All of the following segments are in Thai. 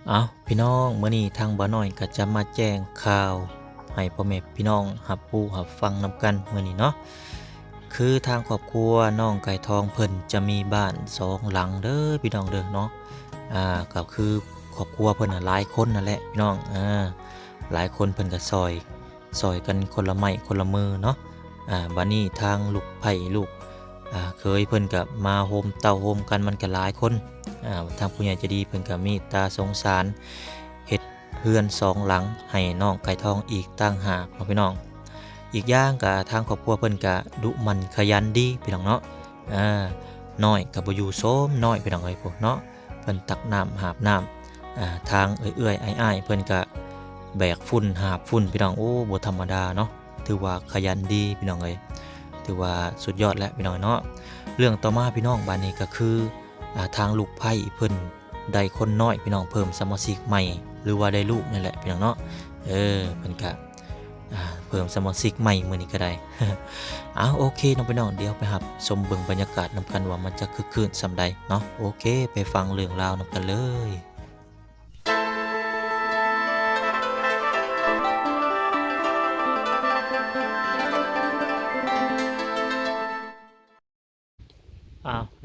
เอาพี่น้องมื้อนี้ทางบ่น้อยก็จะมาแจ้งข่าวให้พ่อแม่พี่น้องรับรู้รับฟังนำกันมื้อนี้เนาะคือทางครอบครัวน้องไก่ทองเพิ่นจะมีบ้าน2หลังเด้อพี่น้องเด้อเนาะก็คือครอบครัวเพิ่นน่ะหลายคนนั่นแหละพี่น้องหลายคนเพิ่นก็ซอยกันคนละไม้คนละมือเนาะบัดนี้ทางลูกไผ่ลูกเคยเพิ่นก็มาโฮมเต้าโฮมกันมันก็หลายคน ทางผู้ใหญ่ใจะดีเพิ่นก็มีตาสงสารเฮ็ดเฮือน2หลังให้น้องไก่ทองอีกต่างหากเนาะพี่น้องอีกอย่างก็ทางครอบครัวเพิ่นก็ดุมันขยันดีพี่น้องเนาะอ่าน้อยก็บ่อยู่โซมน้อยพี่น้องเอ้ยพวกเนาะเพิ่นตักน้ำหาบน้ำทางเอื้อยๆอ้ายๆเพิ่นก็แบกฝุ่นหาบฝุ่นพี่น้องโอ้บ่ธรรมดาเนาะถือว่าขยันดีพี่น้องเอ้ยถือว่าสุดยอดแล้วพี่น้องเนาะเรื่องต่อมาพี่น้องบัดนี้ก็คือ ทางลูกไผ่เพิ่นได้คนน้อยพี่น้องเพิ่มสมาชิกใหม่หรือว่าได้ลูกนี่แหละพี่น้องเนาะเพิ่นก็เพิ่มสมาชิกใหม่มื้อนี้ก็ได้ โอเคน้องพี่น้องเดี๋ยวไปรับชมเบิ่งบรรยากาศนำกันว่ามันจะคึกคืนส่ำใดเนาะโอเคไปฟังเรื่องราวนำกันเลย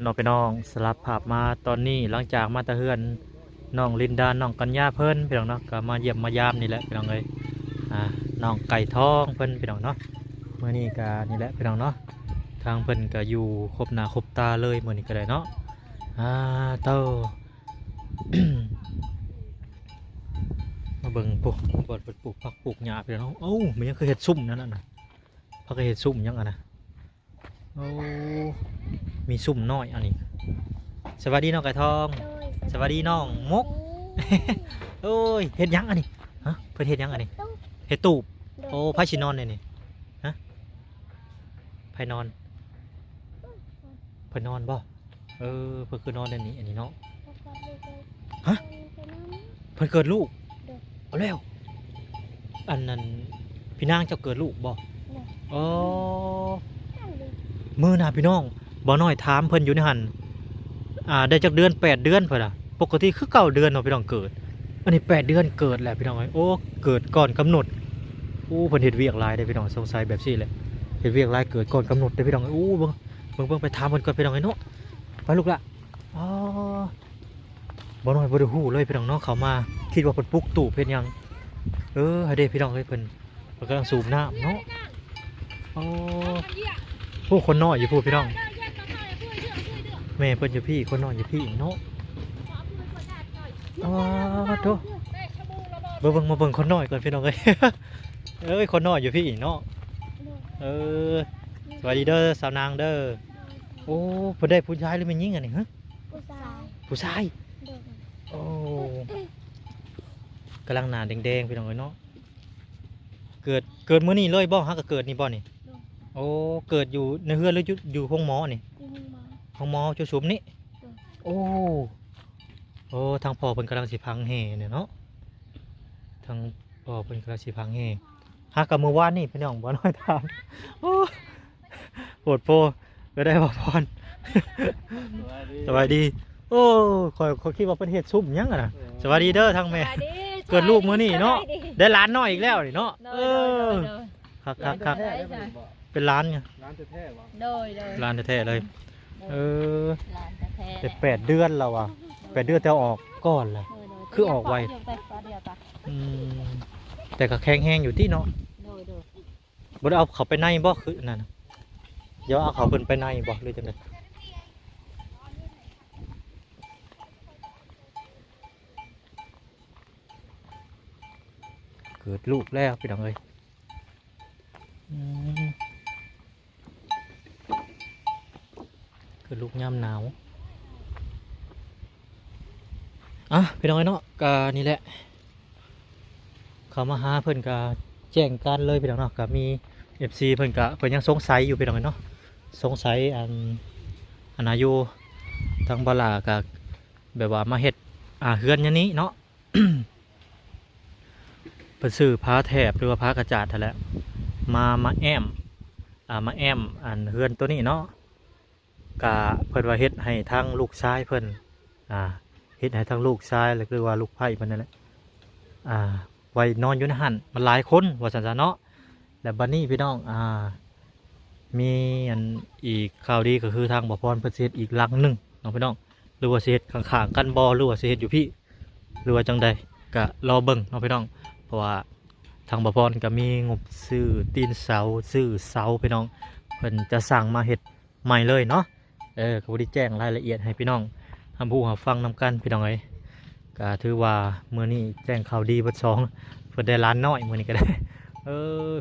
น้องพี่น้องสลับภาพมาตอนนี้หลังจากมาตะเฮือนน้องลินดาน้องกัญญาเพิ่นพี่น้องเนาะก็มาเยี่ยมมายามนี่แหละพี่น้องเอ้ยน้องไก่ทองเพิ่นพี่น้องเนาะมื้อนี้ก็นี่แหละพี่น้องเนาะทางเพิ่นก็อยู่ครบหน้าครบตาเลยมื้อนี้ก็ได้เนาะเต้า มาเบิ่งพวกบดปลูกผักปลูกหญ้าพี่น้องเอ้ามันยังคือเห็ดซุ่มนั่นน่ะพักเห็ดซุ่มยังอ่ะนะโอ้มีซุ่มน้อยอันนี้สวัสดีน้องไก่ทองสวัสดีน้องมก โอ้ยเห็ดยังอันนี้ฮะเพิ่นเห็ดยังอันนี้เห็ดตูบโอ้ไผสินอนเนี่ยนี่ฮะไผนอนเพิ่นนอนบ่เพิ่นคือนอนในนี้อันนี้เนาะฮะเพิ่นเกิดลูกเอาแล้วอันนั้นพี่นางเจ้าเกิดลูกบ่อ๋อมื้อน่ะพี่น้องบ่น้อยถามเพิ่นอยู่ในหั่นได้จักเดือน8เดือนเพิ่นน่ะปกติคือ9เดือนเนาะพี่น้องเกิดอันนี้8เดือนเกิดแหละพี่น้องเอ้ยโอ้เกิดก่อนกำหนดโอ้เพิ่นเฮ็ดเวียกหลายได้พี่น้องสงสัยแบบซี่แหละเฮ็ดเวียกหลายเกิดก่อนกำหนดได้พี่น้องเอ้ยโอ้เบิ่งไปถามเพิ่นก่อนพี่น้องเอ้ยเนาะไปลูกละอ๋อบ่น้อยบ่ได้ฮู้เลยพี่น้องเนาะเขามาคิดว่าเพิ่นปลุกตู่เพิ่นหยังให้เด้พี่น้องเอ้ยเพิ่นกำลังสูบน้ำเนาะอ๋อผู้คนน้อยอยู่พูดพี่น้องแม่เพิ่นอยู่พี่คนน้อยอยู่พี่เนาะอ๋อโธ่มาเบิ่งคนน้อยก่อนพี่น้องเอ้ย คนน้อยอยู่พี่เนาะเออสวัสดีเด้อสาวนางเด้อโอ้เพิ่นได้ผู้ชายหรือแม่นหญิงอันนี้ฮะผู้ชายโอ้กำลังหน้าแดงๆพี่น้องเอ้ยเนาะเกิดมื้อนี้เลยบ่ฮะก็เกิดนี่บ่นี่โอ้เกิดอยู่ในเฮือนหรืออยู่ห้องหมอนี่ห้องหมอจุสุมนี่โอ้ทางพ่อเพิ่นกำลังสิพังแห่เนี่ยเนาะทางพ่อเพิ่นกำลังสิพังแห่ฮักกับมื้อวานนี่พี่น้องบ่น้อยถามโอ้โหดโพก็ได้บ่พร สวัสดีโอ้ขอยคิดว่าเพิ่นเฮ็ดซุ่มหยังอะนะสวัสดีเด้อทางแม่เกิดลูกมื้อนี้เนาะได้หลานน้อยอีกแล้วนี่เนาะคักเป็นหลานไงร้านแท้ๆวะหลานแท้ๆเลยเออแต่8เดือนแล้วอ่ะ8เดือนแต่ออกก่อนแหละคือออกไวอืมแต่ก็แข็งแรงอยู่ที่เนาะบ่ได้เอาเขาไปในบ่คือนั่นน่ะเดี๋ยวเอาเขาเพิ่นไปในบ่หรือจังได๋เกิดลูกแล้วพี่น้องเอ้ยอืมเกิดลูกยามหนาวพี่น้องเอ้ยเนาะก็นี่แหละเขามาหาเพิ่นก็แจ้งการเลยพี่น้องเนาะก็มี FC เพิ่นยังสงสัยอยู่พี่น้องเอ้ยเนาะสงสัยอันอายุทางบลาก็แบบว่ามาเฮ็ดเฮือนอย่างนี้เนาะ เพิ่นซื้อผ้าแถบหรือว่าผ้ากระจาดนั่นแหละมาแอมมาแอมอันเฮือนตัวนี้เนาะกะเพิ่นว่าเฮ็ดให้ทางลูกชายเพิ่น เฮ็ดให้ทั้งลูกชายแล้วก็ว่าลูกไผ่เพิ่นนั่นแหละไว้นอนอยู่ในหันมันหลายคนว่าซั่นซะเนาะแล้วบัดนี้พี่น้องมีอันอีกข่าวดีก็คือทางบ่พรเพิ่นสิเฮ็ดอีกหลังหนึงน้องพี่น้องหรือว่าสิเฮ็ดข้างๆกันบ่หรือว่าสิเฮ็ดอยู่พี่หรือว่าจังใดก็รอเบิ่งน้องพี่น้องเพราะว่าทางบ่พรก็มีงบซื้อตีนเสาซื้อเสาพี่น้องเพิ่นจะสั่งมาเฮ็ดใหม่เลยเนาะก็บ่ได้แจ้งรายละเอียดให้พี่น้องทำผู้หาฟังนำกันพี่น้องเอ้ยก็ถือว่ามื้อนี้แจ้งข่าวดีเบิด2เพิ่นได้ล้านน้อยมื้อนี้ก็ได้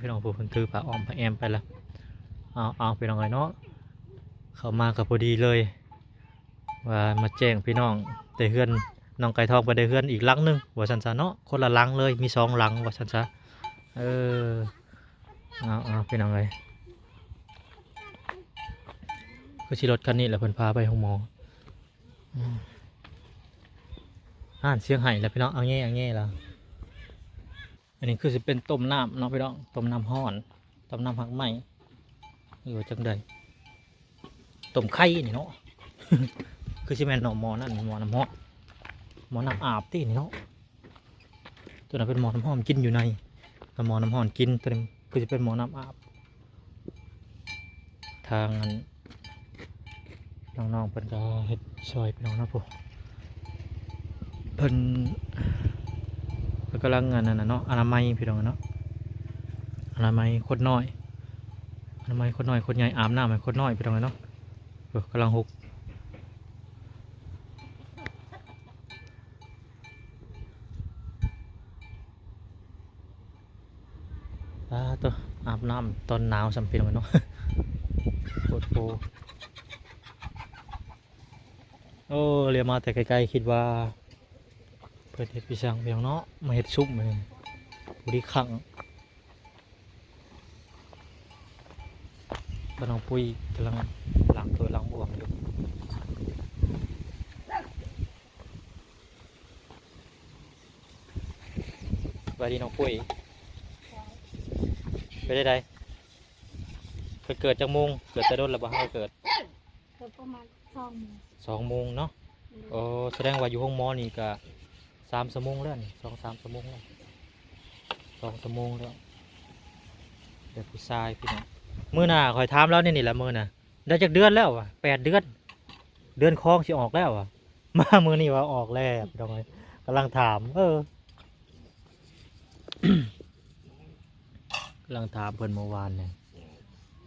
พี่น้องผู้เพิ่นถือผ้าอ้อมผ้าแอมไปแล้วเอาพี่น้องเอ้ยเนาะเข้ามาก็พอดีเลยว่ามาแจ้งพี่น้องแต่เฮือนน้องไก่ทองไปได้เฮือนอีกหลังนึงว่าซั่นซะเนาะคนละหลังเลยมี2หลังว่าซั่นซะเอาพี่น้องเอ้ยก็สิรถคันนี้แหละเพิ่นพาไปห้องหมอเสียงไห้แล้วพี่น้องเอาแง่แล้วอันนี้คือสิเป็นต้มน้ำเนาะพี่น้องต้มน้ำห้อนต้มน้ำหักไหมอยู่จังใดต้มไข่นี่เนาะ คือสิแม่นหมอนั่นหมอน้ำห้อนหมอน้ำอาบตีนี่เนาะตัวนั้นเป็นหมอน้ำห้อนกินอยู่ในแต่หมอน้ำห้อนกินตัวนี้คือจะเป็นหมอน้ำอาบทางน้องๆเพิ่นก็เฮ็ดซอยพี่น้องนะปุ๊เพิ่นกำลังงานนั่นน่ะเนาะอนามัยพี่น้องเนาะอนามัยคนน้อยอนามัยคนน้อยคนใหญ่อาบน้ำให้คนน้อยพี่น้องเนาะกำลังหกตัวอาบน้ำตอนหนาวสัมผัสเนาะ โคตรโหเรียกมาแต่ไกลๆคิดว่าเพื่อนเห็ดพิซังเพียงเนาะมาเห็ดซุปเหมือนบุรีขังบ้านน้องปุ้ยกำลังล้างตัวล้างบวมอยู่สวัสดีน้องปุ้ยไปได้เกิดจากโมงเกิดแต่โดนระบาดเกิดประมาณ2 โมงเนาะแสดงว่าอยู่ห้องหมอนี่ก็3 ชั่วโมงแล้วนี่2-3 ชั่วโมงแล้ว2 ชั่วโมงแล้วเด็กผู้ชายพี่น้องมื้อหน้าคอยถามแล้วนี่แหละมื้อน่ะได้จากเดือนแล้วว่ะ8 เดือนเดือนคลองสิออกแล้วว่ะมามื้อนี้ว่าออกแล้วพี่น้องกำลังถามกำลังถามเพิ่นเมื่อวานเนี่ย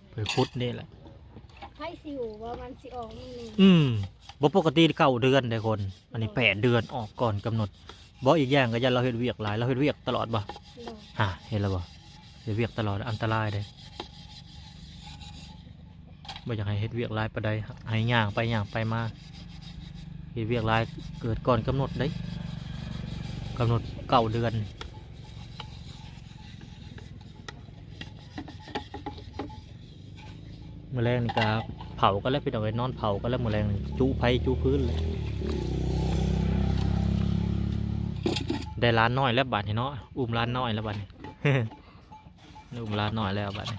เพิ่นคุดนี่แหละให้สิวว่ามันสิออกนี่บ่ปกติ9 เดือนได้คนอันนี้8 เดือนออกก่อนกำหนดบ่อีกอย่างก็ยันเราเฮ็ดเวียกหลายเราเฮ็ดเวียกตลอดบ่เห็นแล้วบ่เฮ็ดเวียกตลอดอันตรายเด้บ่อยากให้เฮ็ดเวียกหลายปานใดให้ย่างไปมาเฮ็ดเวียกหลายเกิดก่อนกำหนดได้กำหนด9 เดือนแมลงนี่ก็เผาก็แล้วไปเอาไว้นอนเผาก็แล้วแมลงจูไผ่จูพื้นเลยได้ล้านน้อยแล้วบาดนี่เนาะล้านน้อยแล้วบาดนี่ ล้านน้อยแล้วบาดนี่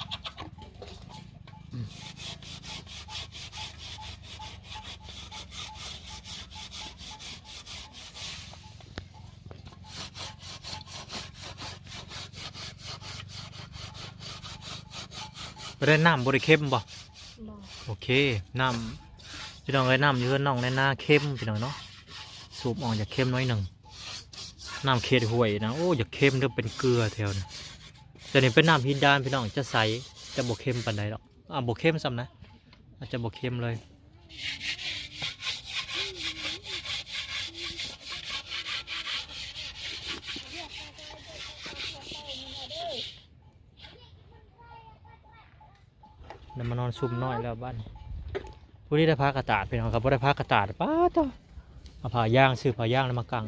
ไปได้น้ำบริเข้มบ่โอเคน้ำพี่น้องเลยน้ำอยู่กับน้องในหน้าเข้มพี่น้องเนาะสูบออกจากเข้มน้อยหนึ่งน้ำเค็ดห่วยนะอย่าเข้มเด้อเป็นเกลือแถวนี้แต่นี่เป็นน้ำหินดานพี่น้องจะใสจะบกเข้มปานใดหรอกบกเข้มซ้ำนะอาจจะบกเข้มเลยเดี๋ยวมานอนซุ่มน้อยแล้วบ้านผู้ที่ได้พักกระตาดพี่น้องครับผู้ได้พักกระตาดป้าจ้าเอาผ่าย่างซื้อผ่าย่างแล้วมากัง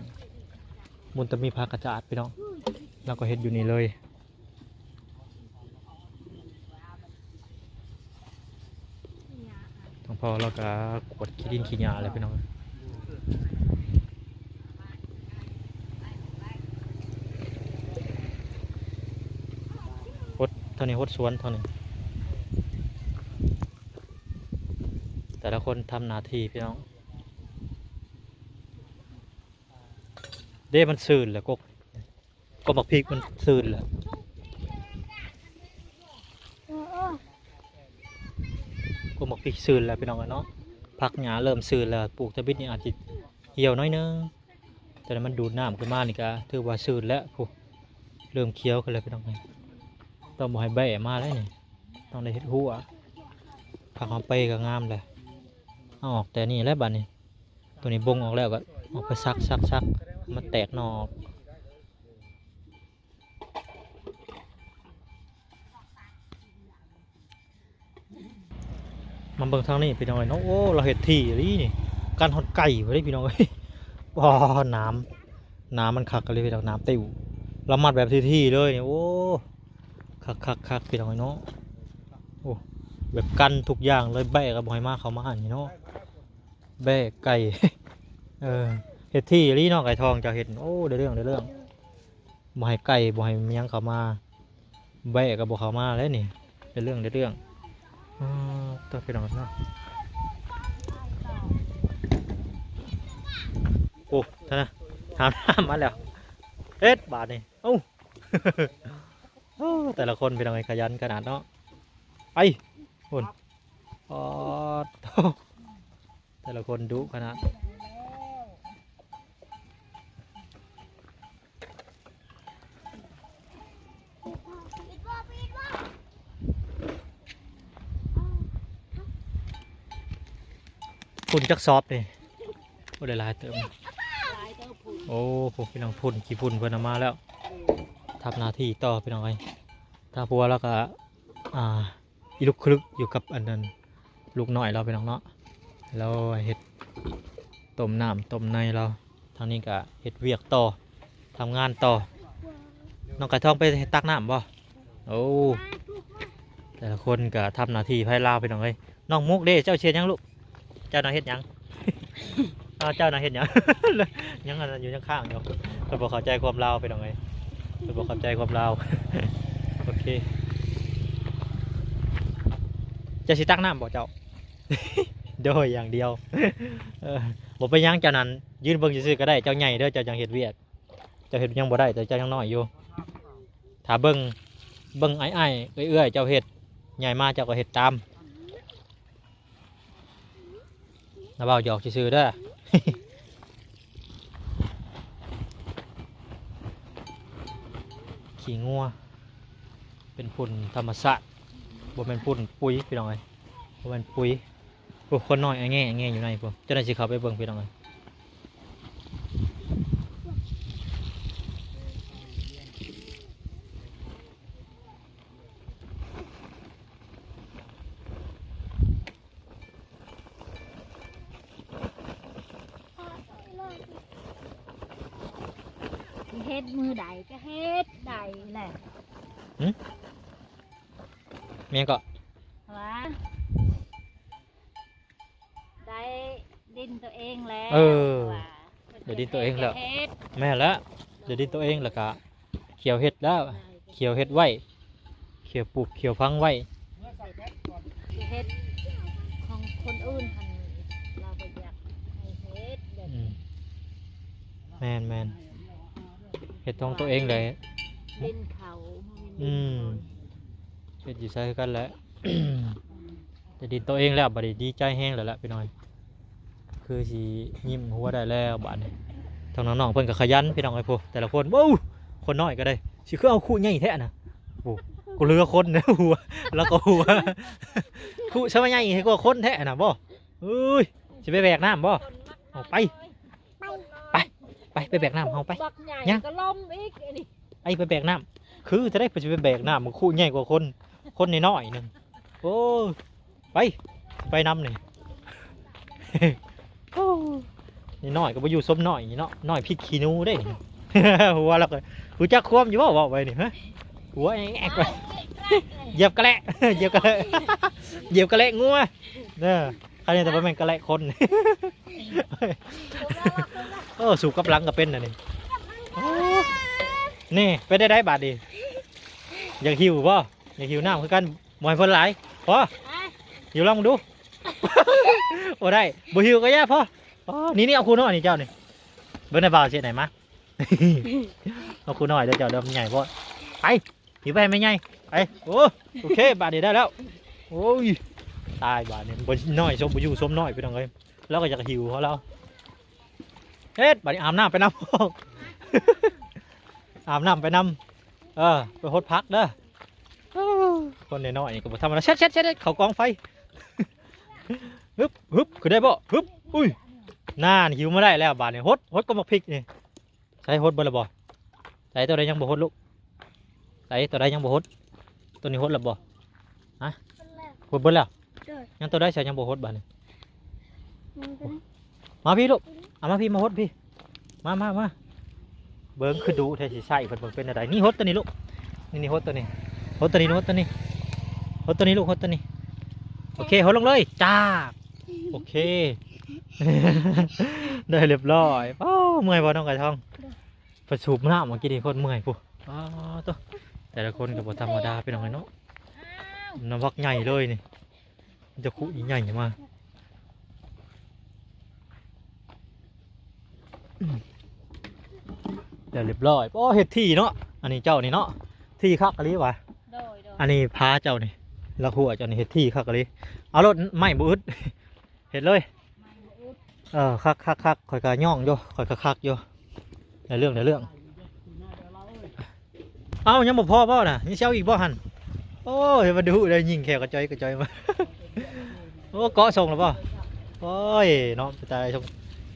มุนจะมีพักกระตาดพี่น้องแล้วก็เห็ดอยู่นี่เลยทั้งพอเราก็กดขี้ดินขี้หญ้าเลยพี่น้องหดเท่านี้หดสวนเท่านี้แต่ละคนทำหน้าที่พี่น้อง เด้มันซื่นแหละก็บักพริกมันซื่นแหละ เออ ก็บักพริกซื่นแล้วพี่น้องเนาะผักหญ้าเริ่มซื่นแล้วปลูกตะบิดนี่อาจจะเหี่ยวน้อยนึงแต่มันดูดน้ำขึ้นมานี่ก็ถือว่าซื่นแล้วผู้เริ่มเคี้ยวกันเลยพี่น้องเอ้ยต้องบ่ให้แบะมาแล้วนี่ต้องได้เฮ็ดหัวผักหอมเปรย์ก็งามเลยเอาออกแต่นี่แล้วบัดนี้ตัวนี้บงออกแล้วก็ออกไปซักมันแตกหนอออกมันเบิ่งทางนี้พี่น้องเอ้ยเนาะโอ้เราเห็ดที่นี่การหดไก่ไว้ได้พี่น้องเอ้ย ว้าน้ำมันคักกันเลยพี่น้องน้ำติวเรามัดแบบที่เลยเนี่ยโอ้คักพี่น้องเอ้ยเนาะโอ้แบบกันทุกอย่างเลยแบะกับบอยมากเขามาอย่างนี้เนาะแบะไก่ เห็ดที่ลี่น้องไก่ทองจะเห็ดโอ้ได้เรื่องบ่ให้ไก่บ่ให้เมียงเขามาแบะกับบ่เขามาแล้วนี่ได้เรื่องตัวพี่น้องเนาะโอ้ท่านนะถามน้ำมาแล้วเอ็ดบาทนี่โอ้ โอ้แต่ละคนเป็นยังไงขยันขนาดเนาะไปคนอ๋อ แต่ละคนดุขนาดฝุ่นจักซอฟเลยโอ้ได้หลายเติมโอ้พวกพี่น้องฝุ่นขี้ฝุ่นเพิ่นเอามาแล้วทำหน้าที่ต่อพี่น้องไอ้ถ้าพัวแล้วก็อีลูกคลึกอยู่กับอันนั้นลูกหน่อยเราพี่น้องเนาะแล้วเห็ดต้มน้ำต้มในเราทางนี้ก็เห็ดเวียกต่อทำงานต่อน้องไก่ทองไปตักน้ำบ่โอ้แต่ละคนก็ทำหน้าที่ไพ่ลาวพี่น้องเอ้ยน้องมุกเด้เจ้าเชียร์ยังลูกเจ้าน่ะเฮ็ดยัง เจ้าน่ะเฮ็ดยัง ยังอันนั้นอยู่ข้างๆอยู่เพิ่นบ่เข้าใจความลาวพี่น้องเอ้ยเพิ่นบ่เข้าใจความลาว โอเคเจะสิตักน้ำบ่เจ้า โดยอย่างเดียว บ่ไปยังเจ้านั้นยืนเบิ่งซื่อๆก็ได้เจ้าใหญ่เด้อเจ้าจังเฮ็ดเวียกเจ้าเฮ็ดยังบ่ได้แต่เจ้ายังน้อยอยู่ถ้าเบิ่งอ้ายๆเอื้อยๆเจ้าเฮ็ดใหญ่มาเจ้าก็เฮ็ดตามนะเว้าหยอกซื่อๆเด้อ ขี้งัวเป็นฝุ่นธรรมชาติบ่เป็นฝุ่นปุ๋ยพี่น้องเอ้ยบ่เป็นปุ๋ยพวกคนน้อยแง่อยู่ในพวกเจ้าหน้าที่เขาไปเบิ่งพี่น้องเอ้ยเฮ็ดมือใดก็เฮ็ดใดแหละ เมียงก็ ว่าได้ดินตัวเองแล้ว ว่า เดี๋ยวดินตัวเองแล้ว เฮ็ด แม่ละเดี๋ยวดินตัวเองแล้วก็เขียวเห็ดแล้วเขียวเห็ดไว้เขียวปลูกเขียวพังไว้ เฮ็ดของคนอื่นหันเราก็อยากให้เฮ็ดแบบ แมนเห็ดของตัวเองเลย ดินเขา เห็ดอยู่ใส่กันแหล้ว แต่ดินตัวเองแล้วบัดนี้ดีใจแห้งแล้วละพี่น้อยคือสิยิ้มหัวได้แล้วบัดนี้ทางน้องๆเพิ่นก็ขยันพี่น้องไอ้พวกแต่ละคนว้าวคนน้อยก็ได้สิคือเอาคู่ใหญ่แท้น่ะโอ้กูเลือคนนะ หัวแล้วก็หัว คู่ใช่ไหมใหญ่ให้กว่าคนแท้น่ะบ่เอ้ยสิไปแบกน้ำบ่เอาไปไปแบกน้ำเอาไป บักใหญ่ ยัง ก็ล้มอีกอันนี้ ไอ้ไปแบกน้ำคือจะได้ไปแบกน้ำมันคู่ใหญ่กว่าคนน้อยๆหนึ่งโอ้ไปนำหนึ่ง นี่น้อยก็ไปอยู่ส้มน้อยนี่เนาะน้อยพริกขี้หนูได้นี่ หัวเราก็หัวจักควมอยู่บ่บอกไปนี่ฮะหัวแอกไป เหยียบกระและ เหยียบกระและ เหยียบกระและงัวเนี่ยใครเนี่ยแต่ว่าแม่งกระและคน สูบกับหลังก็เป็นน่ะนี่โอ้นี่ไปได้บาทดิอยากหิวป่ะอยากหิวน้ำคือกันมวยเพิ่นหลายพอหิวลองดู โอ้ได้บ่หิวก็แย่พอนี่เอาคุณเนาะนี่เจ้านี่เบิ่งในบ่าวเสียไหนมา เอาคุณน้อยเดี๋ยวเจ้าเดิมใหญ่บ่ไปหิวไปไม่ใหญ่ไปโอ้โอเคบาดนี้ได้แล้วโอ้ยตายบาดนี้บ่น้อยสมบ่อยู่สมน้อยพี่น้องเอ้ยแล้วก็อยากหิวเขาแล้วเฮ็ดบาดนี้อาบน้ำไปน้ำ อาบน้ำไปน้ำไปหดพักเด้อคนน้อยๆนี่ก็บ่ทำอะไรเช็ดเขากองไฟ ฮึบคือได้บ่ฮึบอุ้ยน่านหิวมาได้แล้วบาดนี้หดก็มาพริกนี่ใส่หดบ่ละบ่ใส่ตัวใดยังบ่หดลูกใส่ตัวใดยังบ่หดตัวนี้หดละบ่ฮะหดเบิดแล้วยังตัวใดใส่ยังบ่หดบาดนี้มาพี่ลูกเอามาพี่มาหดพี่มาเบิ่งคือดูแท้สิใส่เพิ่นเบิ่งเป็นอะไรนี่หดตัวนี้ลูกนี่หดตัวนี้หดตัวนี้หดตัวนี้หดตัวนี้ลูกหดตัวนี้โอเคหดลงเลยจ้าโอเค ได้เรียบร้อยโอ้เมื่อยบ่น้องไก่ทองประชุมหน้าเมื่อกี้นี่คนเมื่อยปุ๊ตัวแต่ละคนกับธรรมดาเป็นยังไงเนาะน้ำพักใหญ่เลยนี่มันจะคุใหญ่มาเดี๋ยวเรียบร้อยโอ้เห็ดที่เนาะอันนี้เจ้านี่เนาะที่คักกะลิวะอันนี้พาเจ้านี่ละหัวเจ้านี่เห็ดที่คักกะลิเอารถไม่บุดเห็ดเลยคักคอยกะย่องโยคอยคักโยในเรื่องเอ้ายังบ่พอบ่น่ะนี่เช้าอีกบ่หันโอ้ยมาดูเลยยิงแขวกระจอยมาโอ้เกาะส่งแล้วบ่โอ้ยน้องตายชม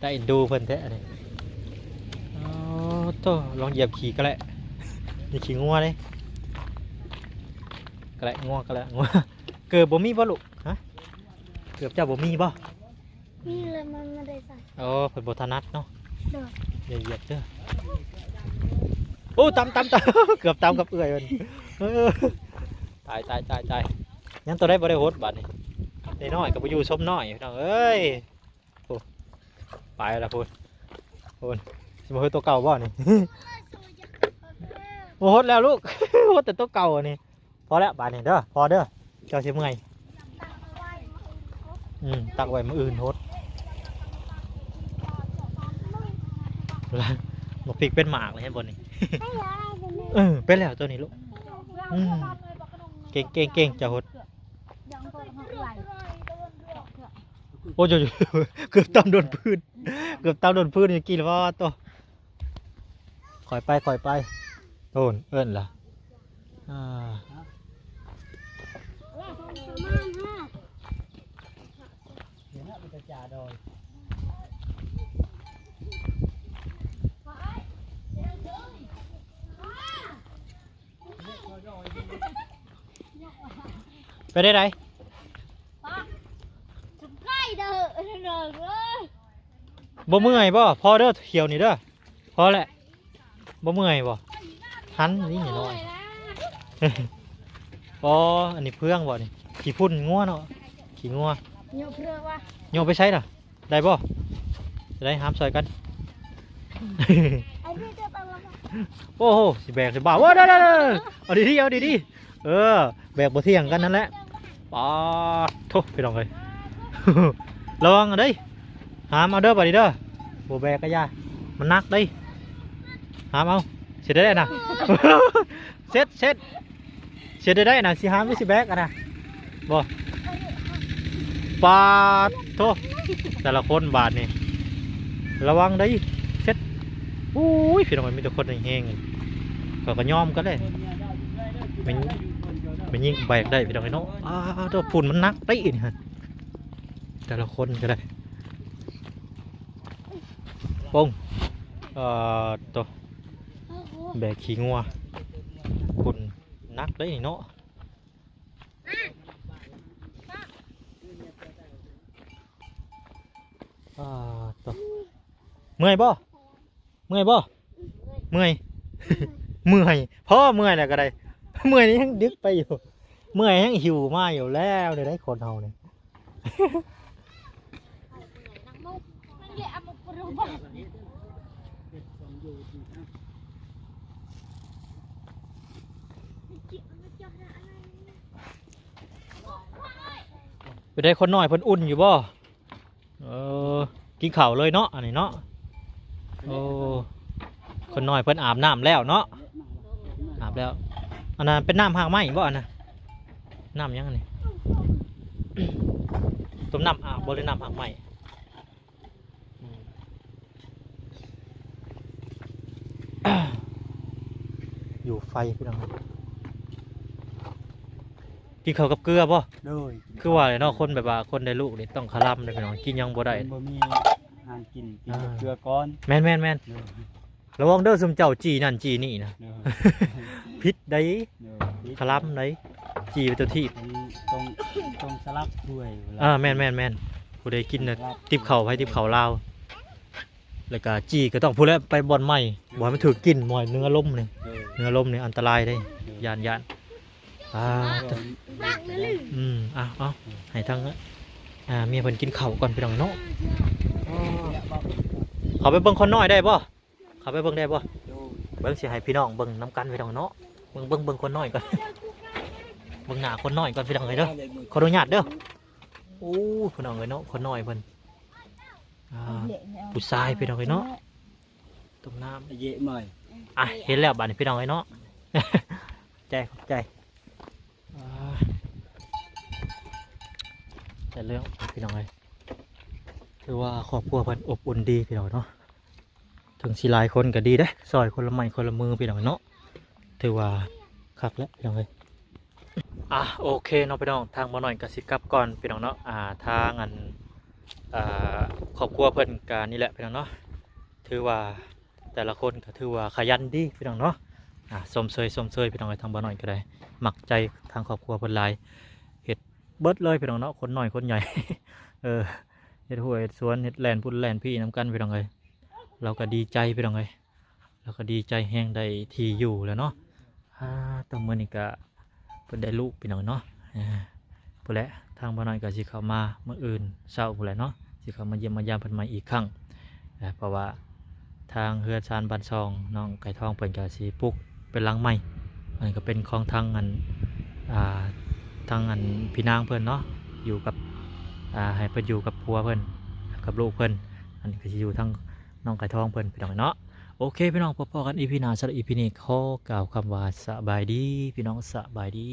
ได้อินดูเพิ่นแท้นี่โตลองเหยียบขี่ก็แล้วนี่ขี่งัวเลยก็แล้วงัวเกือบบ่มีบ่ลูกฮะเกือบเจ้าบ่มีบ่มีเลยมันไม่ได้ใส่เพิ่นบ่ถนัดเนาะอย่าเหยียบเด้อโอ้ตำ เกือบตำกับเอื่อยมันตายยังตัวได้บ่ได้โหดบัดนี้ได้น้อยกับไปอยู่ส้มน้อยพี่น้องเอ้ยโอ้ไปละพูนสิบ่เฮ็ดตัวเก่าบ่นี่ บ่โหดแล้วลูก โหดแต่ตัวเก่าอันนี้พอแล้วบัดนี้เด้อพอเด้อเจ้าสิเมื่อยตักไว้มื้ออื่นโหดมาพริกเป็นหมากเลยให้บนนี่ เป็นแล้วตัวนี้ลูกเก่งจะหดโอ้ยเกือบตำโดนพื้นอย่างกี้แล้วว่าตัวคอยไปโดนเอิ้นล่ะไปได้ไรบ่เมื่อยบ่พอเด้อเขียวนี่เด้อพอแหละบ่เมื่อยบ่หันนี่หน่อยอ๋ออันนี้เพื่องบ่นี่ขี้พุ่นงัวเนาะขี้งัวโยเพื่อวะโยไปใช้น่ะได้บ่จะได้ห้ามซอยกันโอ้โหสิแบกสิบ่าวได้เอาดีแบกบ่เที่ยงกันนั่นแหละป้าโธ่ไปลองเลยระวังเด้หามเอาเด้อไปดิเด้อบ่แบกก็ยามันนักเด้หามเอาเสร็จได้นะเสร็จได้นะสิหามไม่สิแบกนะบ่ปาโธ่แต่ละคนบาทนี่ระวังเด้เสร็จอุ้ยพี่น้องมันมีแต่คนแห้งๆก็ย่อมกันเลยมันยิงแบกได้พี่น้องเนาะตัวฝุ่นมันนักได้นี่ฮะแต่ละคนก็ได้ปงตัวแบกขี้งัวฝุ่นนักได้นี่เนาะตัวเมื่อยบ่เมื่อยพ่อเมื่อยแล้วก็ได้เมื่อยนี่ยังดึกไปอยู่เมื่อยยังหิวมาอยู่แล้วได้คนเฮาเนี่ยไปได้คนน้อยเพิ่นอุ่นอยู่บ่กินข้าวเลยเนาะอันนี้เนาะโอ้ คนน้อยเพิ่นอาบน้ำแล้วเนาะอาบแล้วอันนั้นเป็นน้ำหางไหมบ่อันน่ะน้ำยังอันนี่ ต้มน้ำอาบบ่หรือน้ำหางไหมอยู่ไฟพี่น้องกินข้าวกับเกลือบ่ โดย คือว่าเลยเนาะคนแบบว่าคนได้ลูกนี่ต้องคลำเลยพี่น้องกินยังบ่ได้ บ่มีอาหารกินกับเกลือก้อน แม่นแม่นแม่น โดย ระวังเด้อซุมเจ้าจีนั่นจีนี่นะ โดย พิษได้ โดย คลำได้จีไปตัวที่ ต้องสลับด้วยเวลา แม่นแม่นแม่นผู้ใดกินน่ะติบเข่าไปติบเข่าลาวแล้วก็จีก็ต้องพูดแล้วไปบ่อนใหม่บ่ให้มันถือกินหมอยเนื้อล้มนี่ โดย เนื้อล้มนี่อันตรายได้ยาน โดย เอาให้ทั้งเมียเพิ่นกินข้าวก่อนพี่น้องเนาะเขาไปเบิ่งคนน้อยได้บ่เขาไปเบิ่งได้บ่ โดย เบิ่งสิให้พี่น้องเบิ่งน้ำกันพี่น้องเนาะเบิ่งคนน้อยก่อน เบิ่งหน้าคนน้อยก่อนพี่น้องเอ้ยเด้อขออนุญาตเด้อโอ้พี่น้องเอ้ยเนาะคนน้อยเพิ่นผู้ชายพี่น้องเอ้ยเนาะตรงน้ำ เยอะหน่อย เห็นแล้วบัดนี้พี่น้องเอ้ยเนาะ ใจขอบใจแต่เรื่องพี่น้องเอ้ยคือว่าครอบครัวเพิ่นอบอุ่นดีพี่น้องเนาะถึงสิหลายคนก็ดีเด้ซอยคนละไม้คนละมือพี่น้องเนาะถือว่าคักแล้วพี่น้องเอ้ยโอเคเนาะพี่น้องทางบ่หน่อยก็สิกลับก่อนพี่น้องเนาะทางครอบครัวเพิ่นก็นี่แหละพี่น้องเนาะถือว่าแต่ละคนก็ถือว่าขยันดีพี่น้องเนาะสมเชยพี่น้องเอ้ยทางบ่หน่อยก็ได้มักใจทางครอบครัวเพิ่นหลายเฮ็ดเบิดเลยพี่น้องเนาะคนน้อยคนใหญ่ เฮ็ดหัวเฮ็ดสวนเฮ็ดแลนพุ่นแลนพี่น้ำกันพี่น้องเอ้ยเราก็ดีใจพี่น้องเอ้ยเราก็ดีใจแห้งได้ที่อยู่แล้วเนาะตอนมื้อนี้ก็เพิ่นได้ลูกพี่น้องเนาะพุ่นแหละทางบ่น้อยก็สิเข้ามามื้ออื่นเช้าพุ่นแหละเนาะสิเข้ามาเยี่ยมมายามเพิ่นใหม่อีกครั้งเพราะว่าทางเฮือนชานบ้านซองน้องไก่ทองเพิ่นก็สิปลูกเป็นหลังใหม่อันนี้ก็เป็นของทางพี่นางเพิ่นเนาะอยู่กับให้เพิ่นอยู่กับผัวเพิ่นกับลูกเพิ่นอันนี้ก็สิอยู่ทั้งน้องไก่ทองเพิ่นพี่น้องเนาะโอเคพี่น้องพบกันอีพีหน้าสำหรับอีพีนี้ขอกล่าวคำว่าสบายดีพี่น้องสบายดี